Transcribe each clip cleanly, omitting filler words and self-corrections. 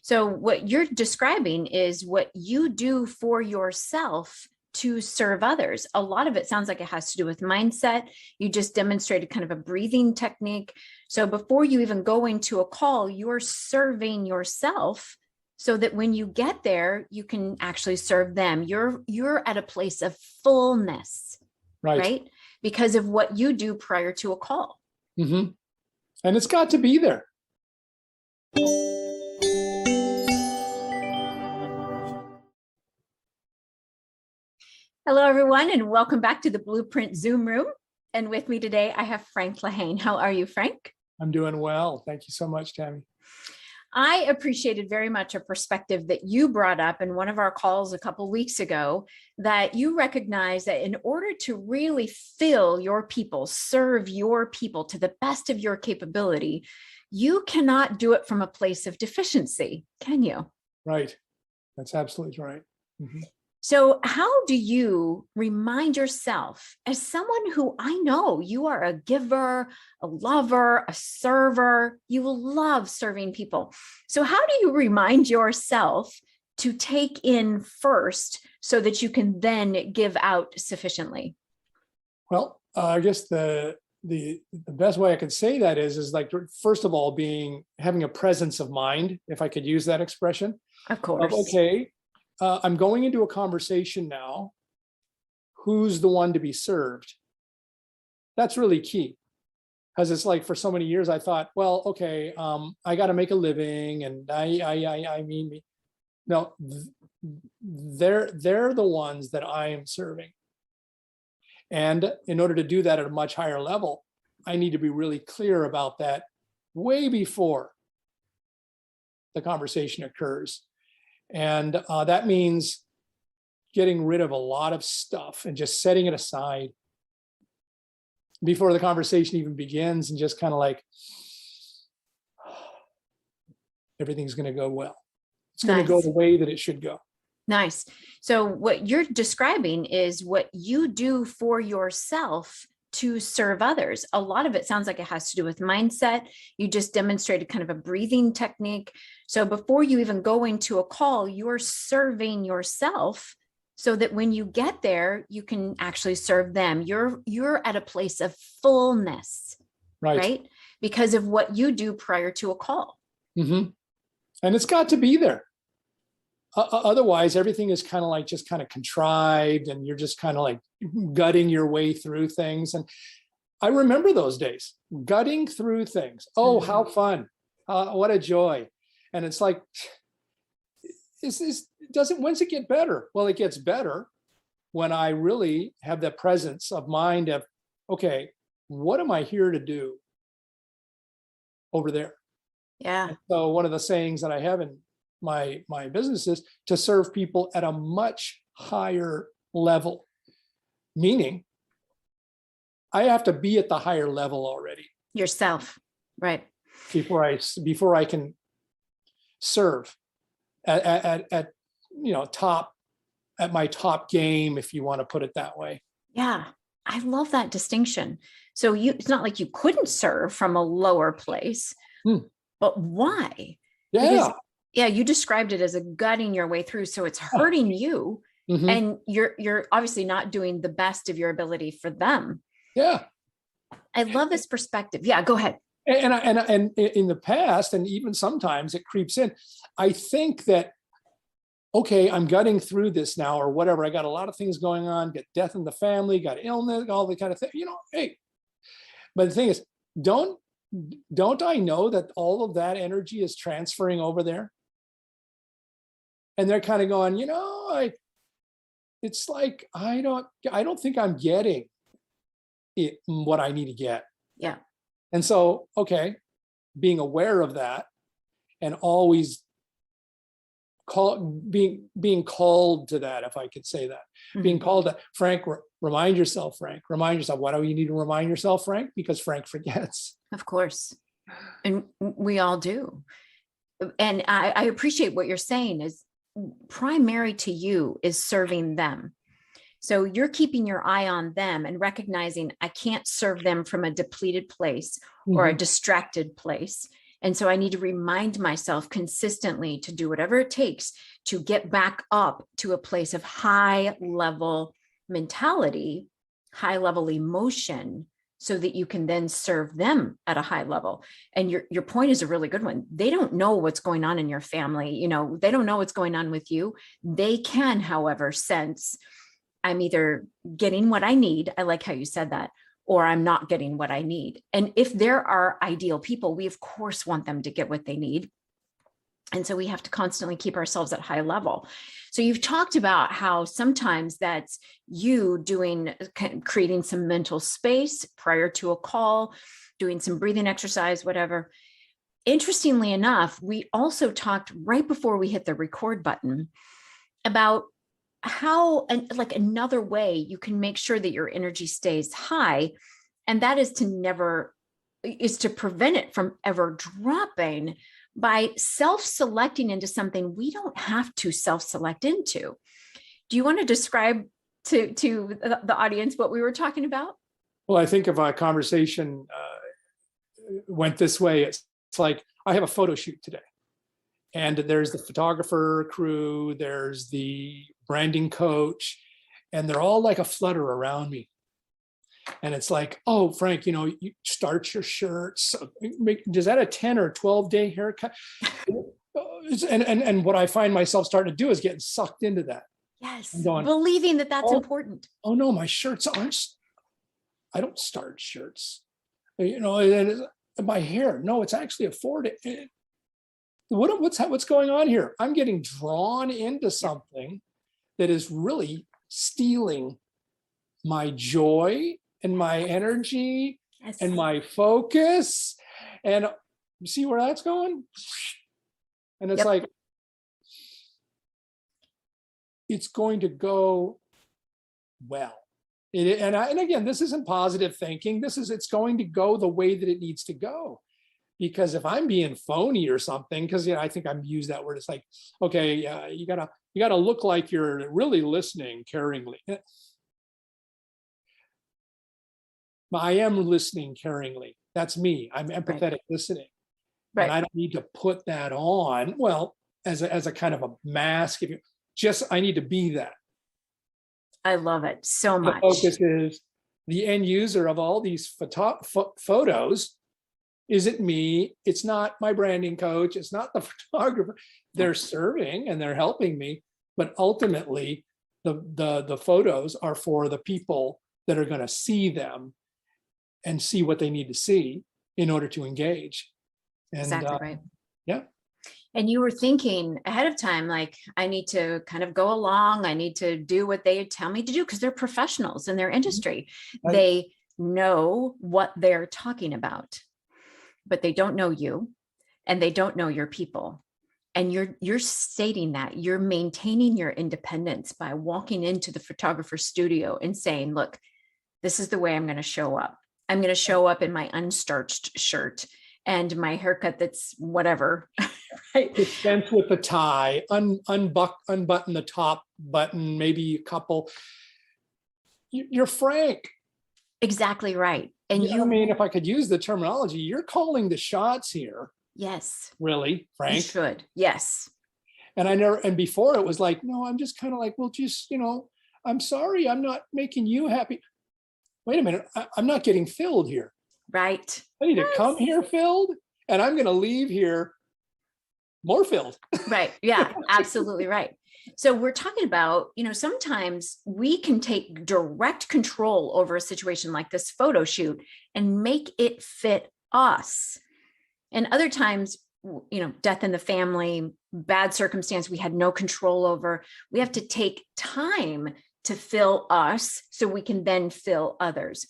So what you're describing is what you do for yourself to serve others. A lot of it sounds like it has to do with mindset. You just demonstrated kind of a breathing technique. So before you even go into a call, you're serving yourself so that when you get there, you can actually serve them. You're at a place of fullness, right? Because of what you do prior to a call. Mm-hmm. And it's got to be there. Hello, everyone, and welcome back to the Blueprint Zoom room. And with me today, I have Frank Lehane. How are you, Frank? I'm doing well. Thank you so much, Tammi. I appreciated very much a perspective that you brought up in one of our calls a couple of weeks ago, that you recognize that in order to really fill your people, serve your people to the best of your capability, you cannot do it from a place of deficiency, can you? Right. That's absolutely right. Mm-hmm. So how do you remind yourself, as someone who I know you are a giver, a lover, a server, you love serving people. So how do you remind yourself to take in first so that you can then give out sufficiently? Well, I guess the best way I could say that is like, first of all, having a presence of mind, if I could use that expression. Of course. Okay. I'm going into a conversation now. Who's the one to be served? That's really key, because it's like for so many years I thought, well, okay, I got to make a living, and I mean, no, they're the ones that I am serving, and in order to do that at a much higher level, I need to be really clear about that way before the conversation occurs. And that means getting rid of a lot of stuff and just setting it aside before the conversation even begins, and just kind of like, everything's going to go well. It's going to go the way that it should go. Nice. So what you're describing is what you do for yourself to serve others. A lot of it sounds like it has to do with mindset. You just demonstrated kind of a breathing technique. So before you even go into a call, you're serving yourself so that when you get there, you can actually serve them. You're at a place of fullness, right? Because of what you do prior to a call. Mm-hmm. And it's got to be there. Otherwise, everything is kind of contrived, and you're just kind of like gutting your way through things. And I remember those days, gutting through things. Oh, how fun. What a joy. And it's like, when's it get better? Well, it gets better when I really have the presence of mind of, okay, what am I here to do over there? Yeah. And so one of the sayings that I have in my business is to serve people at a much higher level, meaning I have to be at the higher level already yourself, right? Before I can serve at my top game, if you want to put it that way. Yeah, I love that distinction. So it's not like you couldn't serve from a lower place, but why? Yeah. Because, you described it as a gutting your way through. So it's hurting you, and you're obviously not doing the best of your ability for them. Yeah. I love this perspective. Yeah, go ahead. And in the past, and even sometimes it creeps in, I think that, okay, I'm gutting through this now, or whatever. I got a lot of things going on, got death in the family, got illness, all the kind of thing, hey. But the thing is, don't I know that all of that energy is transferring over there? And they're kind of going, it's like, I don't think I'm getting what I need to get. Yeah. And so, okay, being aware of that, and always being called to that, if I could say that, being called to, Frank, remind yourself, Frank, why do you need to remind yourself, Frank? Because Frank forgets. Of course. And we all do. And I appreciate what you're saying is primary to you is serving them. So you're keeping your eye on them and recognizing I can't serve them from a depleted place or a distracted place. And so I need to remind myself consistently to do whatever it takes to get back up to a place of high level mentality, high level emotion, so that you can then serve them at a high level. And your point is a really good one. They don't know what's going on in your family. They don't know what's going on with you. They can, however, sense I'm either getting what I need. I like how you said that, or I'm not getting what I need. And if there are ideal people, we of course want them to get what they need. And so we have to constantly keep ourselves at high level. So you've talked about how sometimes that's you creating some mental space prior to a call, doing some breathing exercise, whatever. Interestingly enough, we also talked right before we hit the record button about how, and like another way you can make sure that your energy stays high. And that is to prevent it from ever dropping by self-selecting into something we don't have to self-select into. Do you want to describe to the audience what we were talking about? Well, I think if our conversation went this way, it's like, I have a photo shoot today. And there's the photographer crew, there's the branding coach, and they're all like a flutter around me. And it's like, oh, Frank, you starch your shirts. Is that a 10 or 12-day haircut? And what I find myself starting to do is getting sucked into that. Yes, believing that that's important. Oh no, my shirts I don't starch shirts. And my hair, no, it's actually a 4-day. What's going on here? I'm getting drawn into something that is really stealing my joy and my energy and my focus. And you see where that's going? And it's like, it's going to go well. And again, this isn't positive thinking. It's going to go the way that it needs to go. Because if I'm being phony or something, because I think I've used that word, it's like, okay, you gotta look like you're really listening caringly. I am listening caringly. That's me. I'm empathetic listening. Right. And I don't need to put that on, well, as a kind of a mask. I need to be that. I love it so much. The focus is the end user of all these photos. Isn't me. It's not my branding coach. It's not the photographer. They're serving and they're helping me. But ultimately, the photos are for the people that are going to see them and see what they need to see in order to engage. And, exactly right. Yeah. And you were thinking ahead of time, like, I need to kind of go along. I need to do what they tell me to do because they're professionals in their industry. Right. They know what they're talking about, but they don't know you and they don't know your people. And you're stating that you're maintaining your independence by walking into the photographer's studio and saying, look, this is the way I'm going to show up. I'm going to show up in my unstarched shirt and my haircut that's whatever. Right? Dispense with the tie, unbutton the top button, maybe a couple. You're Frank. Exactly right. And I mean, if I could use the terminology, you're calling the shots here. Yes. Really, Frank? You should. Yes. And before it was like, no, I'm just kind of like, well, just, I'm sorry, I'm not making you happy. Wait a minute, I'm not getting filled here. Right. I need to come here filled, and I'm going to leave here more filled. Right. Yeah, absolutely right. So we're talking about, sometimes we can take direct control over a situation like this photo shoot and make it fit us. And other times, death in the family, bad circumstance we had no control over. We have to take time to fill us so we can then fill others.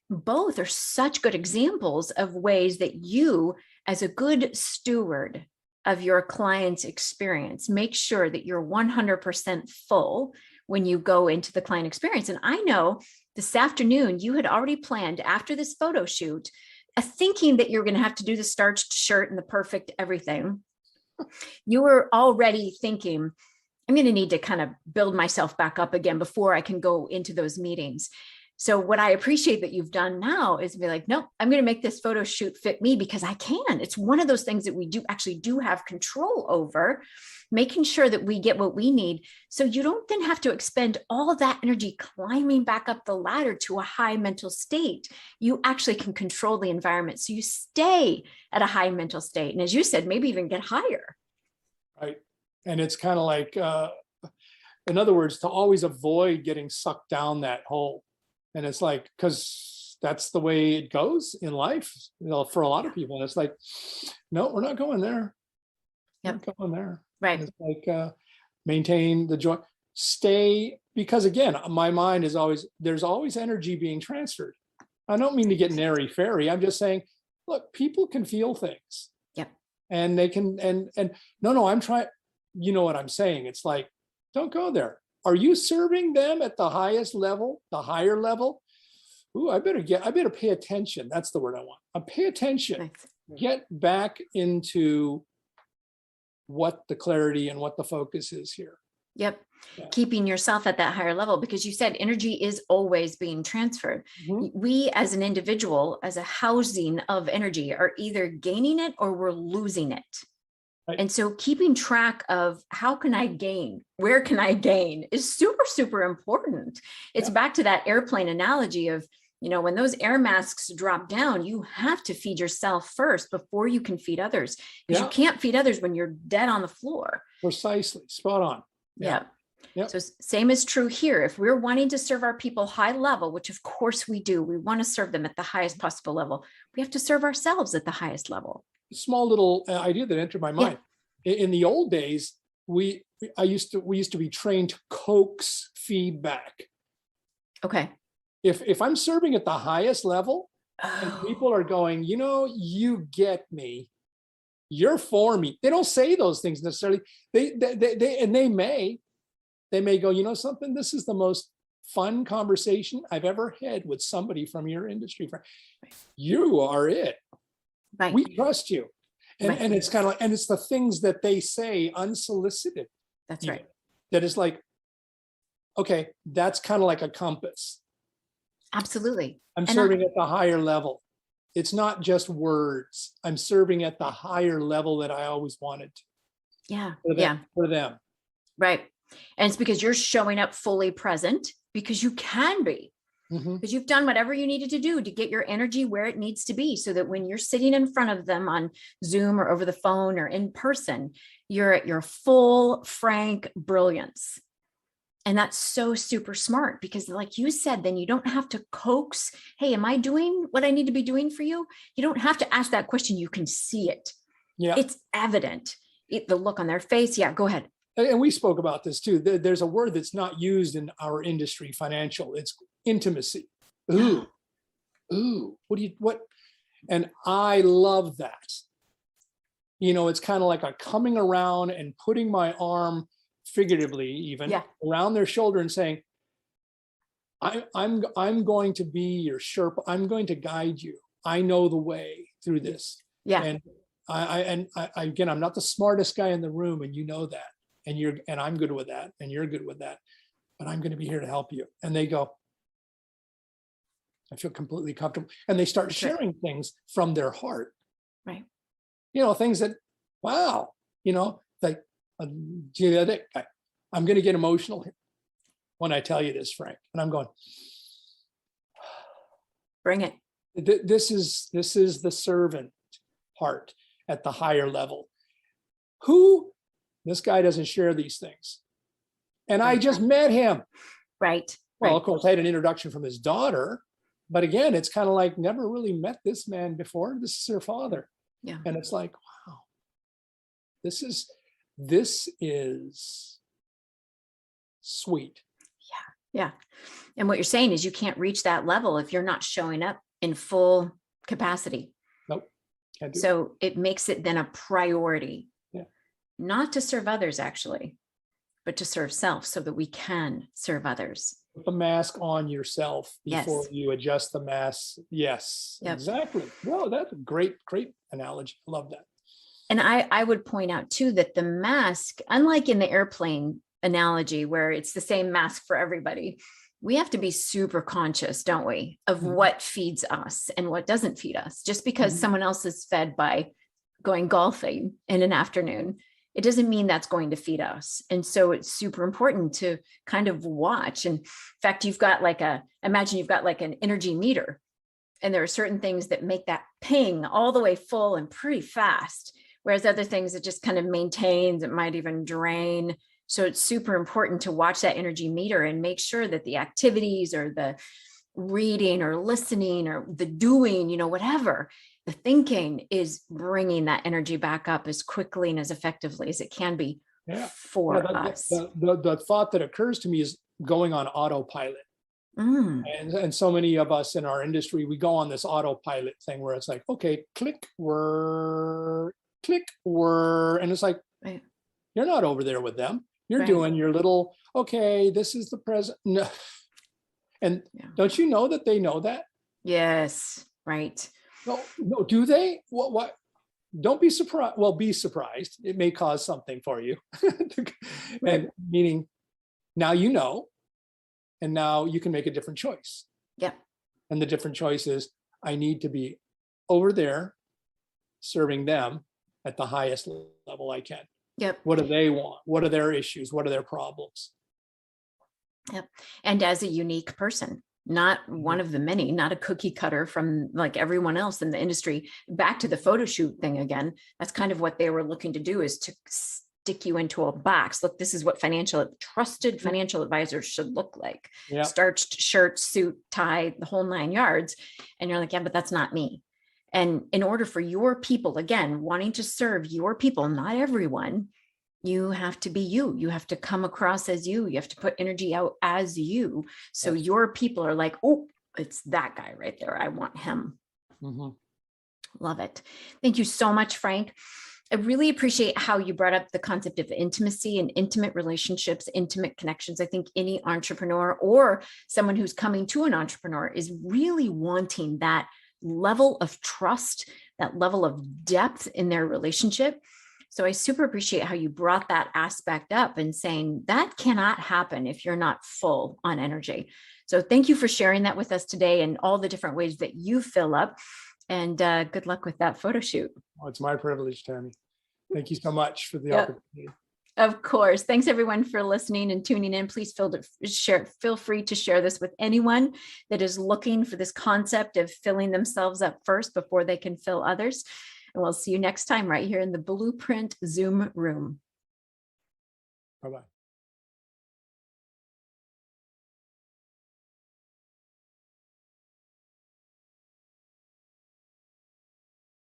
Both are such good examples of ways that you, as a good steward of your client's experience, make sure that you're 100% full when you go into the client experience. And I know this afternoon you had already planned after this photo shoot, thinking that you're going to have to do the starched shirt and the perfect everything. You were already thinking, I'm going to need to kind of build myself back up again before I can go into those meetings. So what I appreciate that you've done now is be like, no, I'm going to make this photo shoot fit me because I can. It's one of those things that we do have control over, making sure that we get what we need. So you don't then have to expend all of that energy climbing back up the ladder to a high mental state. You actually can control the environment. So you stay at a high mental state. And as you said, maybe even get higher. Right. And it's kind of like, in other words, to always avoid getting sucked down that hole. And it's like, because that's the way it goes in life, for a lot of people. And it's like, no, we're not going there. Yep. We're not going there. Right. And it's like, maintain the joy, stay, because again, my mind is always, there's always energy being transferred. I don't mean to get airy fairy. I'm just saying, look, people can feel things. Yep. And they can, and no, I'm trying, you know what I'm saying? It's like, don't go there. Are you serving them at the highest level, the higher level? Ooh, I better pay attention. That's the word I want. Pay attention. Nice. Get back into what the clarity and what the focus is here. Yep. Yeah. Keeping yourself at that higher level, because you said energy is always being transferred. Mm-hmm. We as an individual, as a housing of energy, are either gaining it or we're losing it. Right. And so keeping track of how can I gain, where can I gain is super, super important. It's back to that airplane analogy of, when those air masks drop down, you have to feed yourself first before you can feed others, because you can't feed others when you're dead on the floor. Precisely. Spot on. Yeah. Yep. So same is true here. If we're wanting to serve our people high level, which of course we do, we want to serve them at the highest possible level. We have to serve ourselves at the highest level. Small little idea that entered my mind. In the old days, we used to be trained to coax feedback. Okay. If I'm serving at the highest level and people are going, you get me, you're for me. They don't say those things necessarily. They may go, something, this is the most fun conversation I've ever had with somebody from your industry. You are it. Right. We trust you. And it's kind of like, and it's the things that they say unsolicited. That's right. That is like, okay, that's kind of like a compass. Absolutely. I'm serving at the higher level. It's not just words. I'm serving at the higher level that I always wanted to. Yeah. For them. Right. And it's because you're showing up fully present, because you can be. Because you've done whatever you needed to do to get your energy where it needs to be, so that when you're sitting in front of them on Zoom or over the phone or in person, you're at your full, frank brilliance. And that's so super smart, because like you said, then you don't have to coax, hey, am I doing what I need to be doing for you? You don't have to ask that question. You can see it. Yeah. It's evident. The look on their face. Yeah, go ahead. And we spoke about this too. There's a word that's not used in our industry, financial. It's intimacy. Ooh, what? And I love that. It's kind of like a coming around and putting my arm, figuratively even, around their shoulder and saying, I'm going to be your Sherpa. I'm going to guide you. I know the way through this. Yeah. And I again, I'm not the smartest guy in the room, and you know that. And I'm good with that, and you're good with that, but I'm going to be here to help you. And they go, I feel completely comfortable. And they start sharing things from their heart. Right. Things that, wow, like the other day, I'm going to get emotional here when I tell you this, Frank. And I'm going, bring it. This is the servant part at the higher level. This guy doesn't share these things. And I just met him. Right. Well, of course, I had an introduction from his daughter. But again, it's kind of like, never really met this man before. This is her father. Yeah. And it's like, wow, this is sweet. Yeah. And what you're saying is you can't reach that level if you're not showing up in full capacity. Nope. So it makes it then a priority. Not to serve others, actually, but to serve self, so that we can serve others. Put the mask on yourself before you adjust the mask. Yes, exactly. Well, that's a great analogy. I love that. And I would point out too, that the mask, unlike in the airplane analogy, where it's the same mask for everybody, we have to be super conscious, don't we, of Mhm. what feeds us and what doesn't feed us. Just because Mhm. someone else is fed by going golfing in an afternoon, it doesn't mean that's going to feed us. And so it's super important to kind of watch. And in fact, imagine you've got like an energy meter, and there are certain things that make that ping all the way full and pretty fast, whereas other things it just kind of maintains, it might even drain. So it's super important to watch that energy meter and make sure that the activities or the reading or listening or the doing, whatever, the thinking is bringing that energy back up as quickly and as effectively as it can be Yeah. for us. The thought that occurs to me is going on autopilot. Mm, And so many of us in our industry, we go on this autopilot thing where it's like, okay, click, whir, and it's like, right, you're not over there with them. You're right. doing your little, okay, this is the present. No. And Yeah. don't you know that they know that? Yes, right. No, do they? What? Don't be surprised. Well, be surprised. It may cause something for you. Right. And meaning now you know, and now you can make a different choice. Yeah. And the different choice is I need to be over there serving them at the highest level I can. Yep. What do they want? What are their issues? What are their problems? Yep. And as a unique person, not one of the many, not a cookie cutter from like everyone else in the industry. Back to the photo shoot thing again, that's kind of what they were looking to do, is to stick you into a box. Look, this is what trusted financial advisors should look like. Yeah. Starched shirt, suit, tie, the whole 9 yards. And you're like, yeah, but that's not me. And in order for your people, again, wanting to serve your people, not everyone, you have to be you. You have to come across as you. You have to put energy out as you. So Yes. your people are like, oh, it's that guy right there. I want him. Mm-hmm. Love it. Thank you so much, Frank. I really appreciate how you brought up the concept of intimacy and intimate relationships, intimate connections. I think any entrepreneur or someone who's coming to an entrepreneur is really wanting that level of trust, that level of depth in their relationship. So I super appreciate how you brought that aspect up and saying that cannot happen if you're not full on energy. So thank you for sharing that with us today and all the different ways that you fill up. And good luck with that photo shoot. Oh, it's my privilege, Tammy. Thank you so much for the Yep. opportunity. Of course. Thanks everyone for listening and tuning in. Please feel free to share this with anyone that is looking for this concept of filling themselves up first before they can fill others. And we'll see you next time right here in the Blueprint Zoom room. Bye-bye.